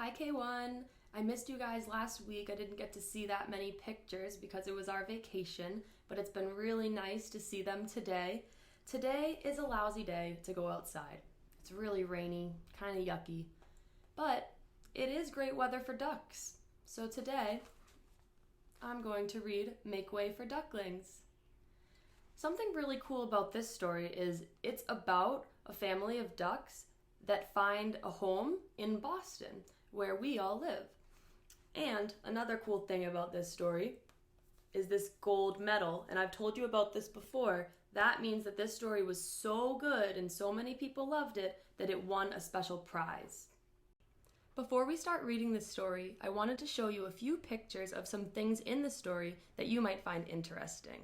Hi K1. I missed you guys last week. I didn't get to see that many pictures because it was our vacation, but it's been really nice to see them today. Today is a lousy day to go outside. It's really rainy, kind of yucky, but it is great weather for ducks. So today, I'm going to read Make Way for Ducklings. Something really cool about this story is it's about a family of ducks that find a home in Boston, where we all live. And another cool thing about this story is this gold medal, and I've told you about this before. That means that this story was so good and so many people loved it that it won a special prize. Before we start reading this story, I wanted to show you a few pictures of some things in the story that you might find interesting.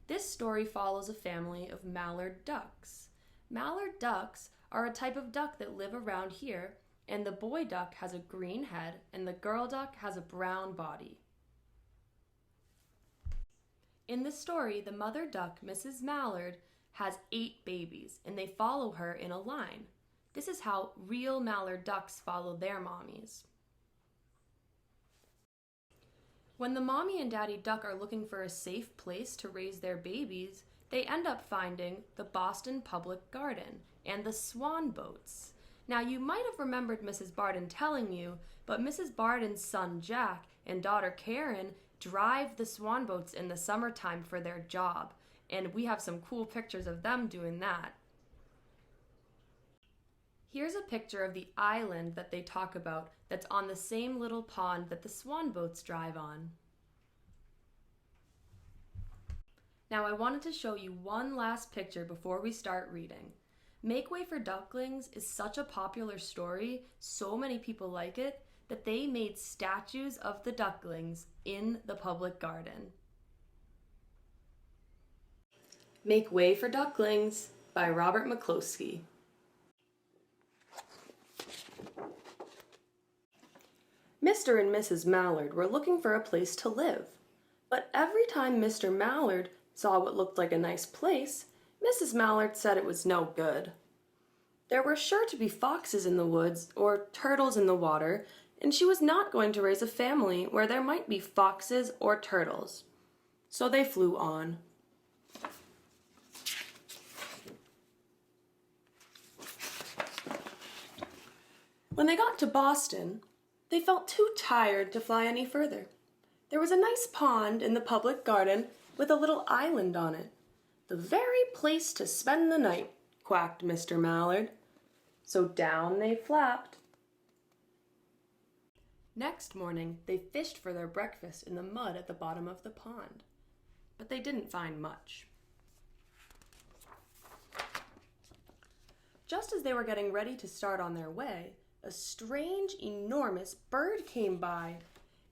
This story follows a family of mallard ducks. Mallard ducks are a type of duck that live around here, and the boy duck has a green head and the girl duck has a brown body. In the story, the mother duck, Mrs. Mallard, has 8 babies and they follow her in a line. This is how real mallard ducks follow their mommies. When the mommy and daddy duck are looking for a safe place to raise their babies, they end up finding the Boston Public Garden and the swan boats. Now, you might have remembered Mrs. Barden telling you, but Mrs. Barden's son Jack and daughter Karen drive the swan boats in the summertime for their job, and we have some cool pictures of them doing that. Here's a picture of the island that they talk about that's on the same little pond that the swan boats drive on. Now, I wanted to show you one last picture before we start reading. Make Way for Ducklings is such a popular story, so many people like it, that they made statues of the ducklings in the public garden. Make Way for Ducklings by Robert McCloskey. Mr. and Mrs. Mallard were looking for a place to live, but every time Mr. Mallard saw what looked like a nice place, Mrs. Mallard said it was no good. There were sure to be foxes in the woods or turtles in the water, and she was not going to raise a family where there might be foxes or turtles. So they flew on. When they got to Boston, they felt too tired to fly any further. There was a nice pond in the public garden with a little island on it. The very place to spend the night, quacked Mr. Mallard. So down they flapped. Next morning, they fished for their breakfast in the mud at the bottom of the pond, but they didn't find much. Just as they were getting ready to start on their way, a strange, enormous bird came by.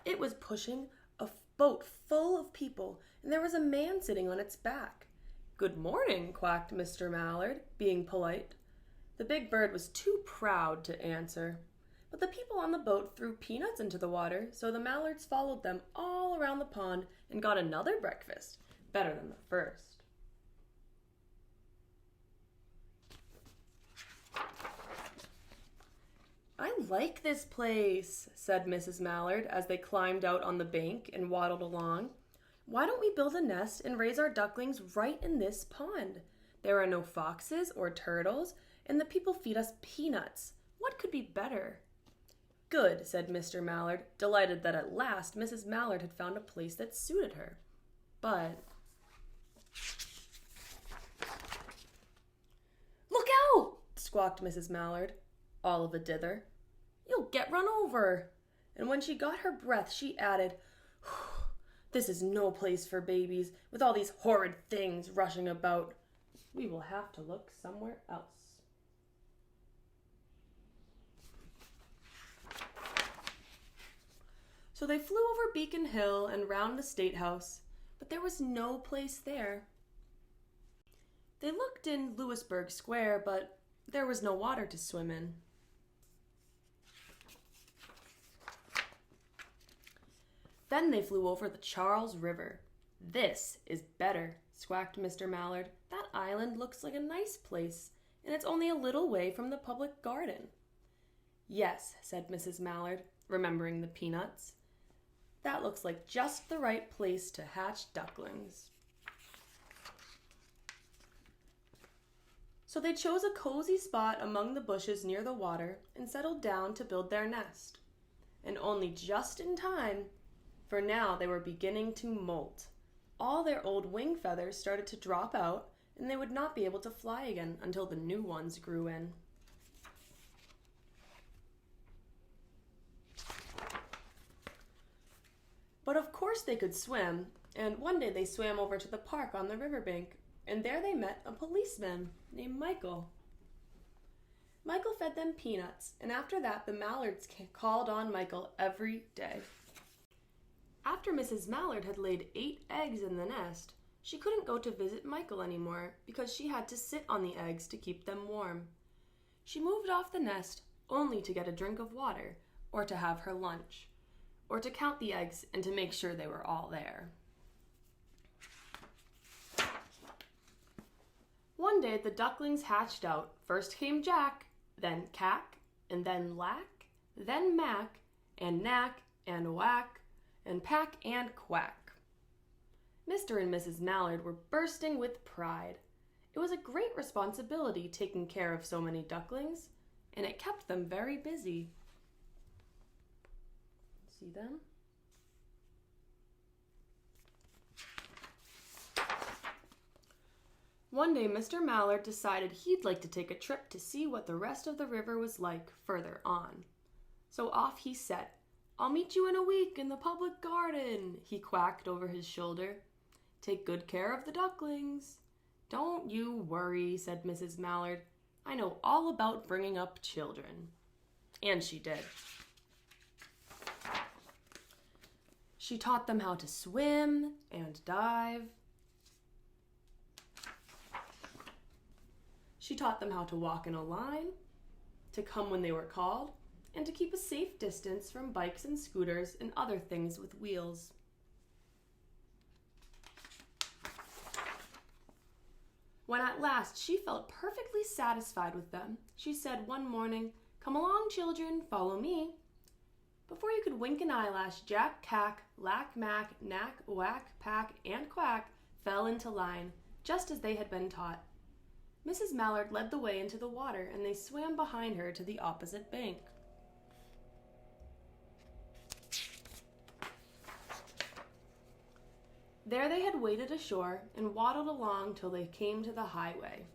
It was pushing a boat full of people, and there was a man sitting on its back. "Good morning," quacked Mr. Mallard, being polite. The big bird was too proud to answer, but the people on the boat threw peanuts into the water, so the mallards followed them all around the pond and got another breakfast, better than the first. "I like this place," said Mrs. Mallard as they climbed out on the bank and waddled along. "Why don't we build a nest and raise our ducklings right in this pond? There are no foxes or turtles, and the people feed us peanuts. What could be better?" "Good," said Mr. Mallard, delighted that at last Mrs. Mallard had found a place that suited her. But... "Look out!" squawked Mrs. Mallard, all of a dither. "You'll get run over." And when she got her breath, she added, "This is no place for babies, with all these horrid things rushing about. We will have to look somewhere else." So they flew over Beacon Hill and round the State House, but there was no place there. They looked in Louisburg Square, but there was no water to swim in. Then they flew over the Charles River. "This is better," squawked Mr. Mallard. "That island looks like a nice place, and it's only a little way from the public garden." "Yes," said Mrs. Mallard, remembering the peanuts. "That looks like just the right place to hatch ducklings." So they chose a cozy spot among the bushes near the water and settled down to build their nest. And only just in time, for now they were beginning to molt. All their old wing feathers started to drop out, and they would not be able to fly again until the new ones grew in. But of course they could swim, and one day they swam over to the park on the riverbank, and there they met a policeman named Michael. Michael fed them peanuts, and after that the Mallards called on Michael every day. After Mrs. Mallard had laid 8 eggs in the nest, she couldn't go to visit Michael anymore because she had to sit on the eggs to keep them warm. She moved off the nest only to get a drink of water, or to have her lunch, or to count the eggs and to make sure they were all there. One day the ducklings hatched out. First came Jack, then Cack, and then Lack, then Mack, and Knack, and Whack, and Pack and Quack. Mr. and Mrs. Mallard were bursting with pride. It was a great responsibility taking care of so many ducklings, and it kept them very busy. See them? One day Mr. Mallard decided he'd like to take a trip to see what the rest of the river was like further on. So off he set. "I'll meet you in a week in the public garden," he quacked over his shoulder. "Take good care of the ducklings." "Don't you worry," said Mrs. Mallard. "I know all about bringing up children." And she did. She taught them how to swim and dive. She taught them how to walk in a line, to come when they were called, and to keep a safe distance from bikes and scooters and other things with wheels. When at last she felt perfectly satisfied with them, she said one morning, "Come along, children, follow me." Before you could wink an eyelash, Jack, Cack, Lack, Mack, Knack, Whack, Pack, and Quack fell into line, just as they had been taught. Mrs. Mallard led the way into the water, and they swam behind her to the opposite bank. There they had waded ashore and waddled along till they came to the highway.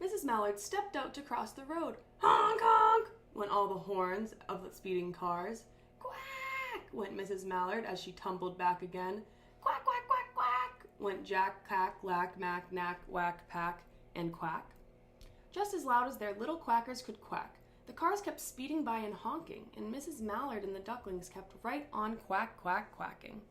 Mrs. Mallard stepped out to cross the road. "Honk, honk!" went all the horns of the speeding cars. "Quack!" went Mrs. Mallard as she tumbled back again. "Quack, quack, quack, quack!" went Jack, Cack, Lack, Mack, Knack, Whack, Pack, and Quack. Just as loud as their little quackers could quack, the cars kept speeding by and honking, and Mrs. Mallard and the ducklings kept right on quack, quack, quacking.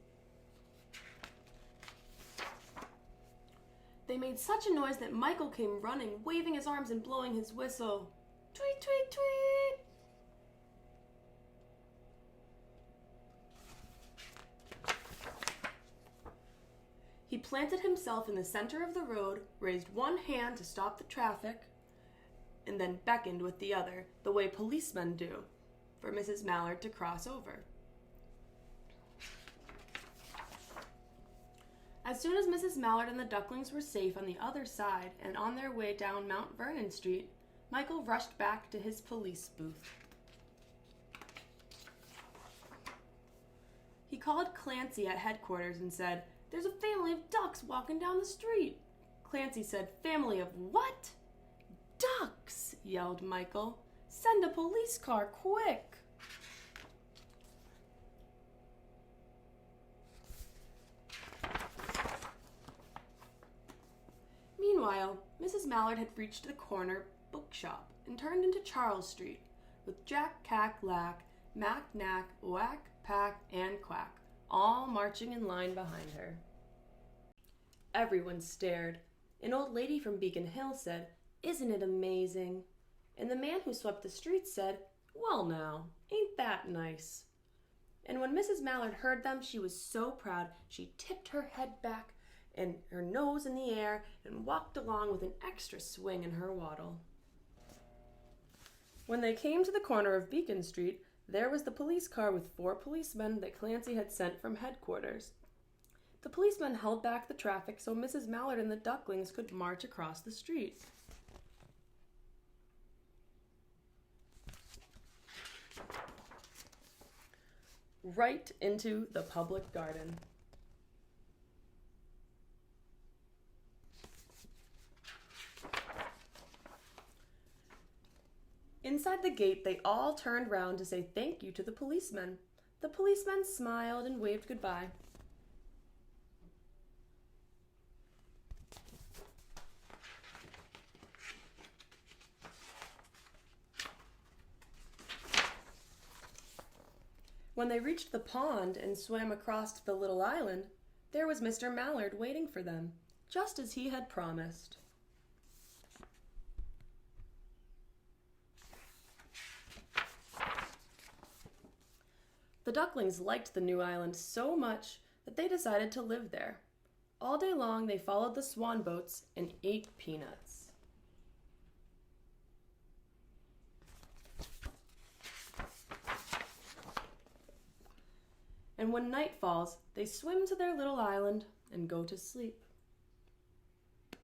They made such a noise that Michael came running, waving his arms and blowing his whistle. Tweet, tweet, tweet! He planted himself in the center of the road, raised one hand to stop the traffic, and then beckoned with the other, the way policemen do, for Mrs. Mallard to cross over. As soon as Mrs. Mallard and the ducklings were safe on the other side and on their way down Mount Vernon Street, Michael rushed back to his police booth. He called Clancy at headquarters and said, "There's a family of ducks walking down the street." Clancy said, "Family of what?" "Ducks," yelled Michael. "Send a police car, quick." Meanwhile, Mrs. Mallard had reached the corner bookshop and turned into Charles Street, with Jack, Cack, Lack, Mack, Knack, Whack, Pack, and Quack, all marching in line behind her. Everyone stared. An old lady from Beacon Hill said, "Isn't it amazing?" And the man who swept the streets said, "Well now, ain't that nice?" And when Mrs. Mallard heard them, she was so proud she tipped her head back and her nose in the air and walked along with an extra swing in her waddle. When they came to the corner of Beacon Street, there was the police car with 4 policemen that Clancy had sent from headquarters. The policemen held back the traffic so Mrs. Mallard and the Ducklings could march across the street. Right into the public garden. Inside the gate, they all turned round to say thank you to the policemen. The policemen smiled and waved goodbye. When they reached the pond and swam across to the little island, there was Mr. Mallard waiting for them, just as he had promised. The Ducklings liked the new island so much that they decided to live there. All day long they followed the swan boats and ate peanuts. And when night falls, they swim to their little island and go to sleep.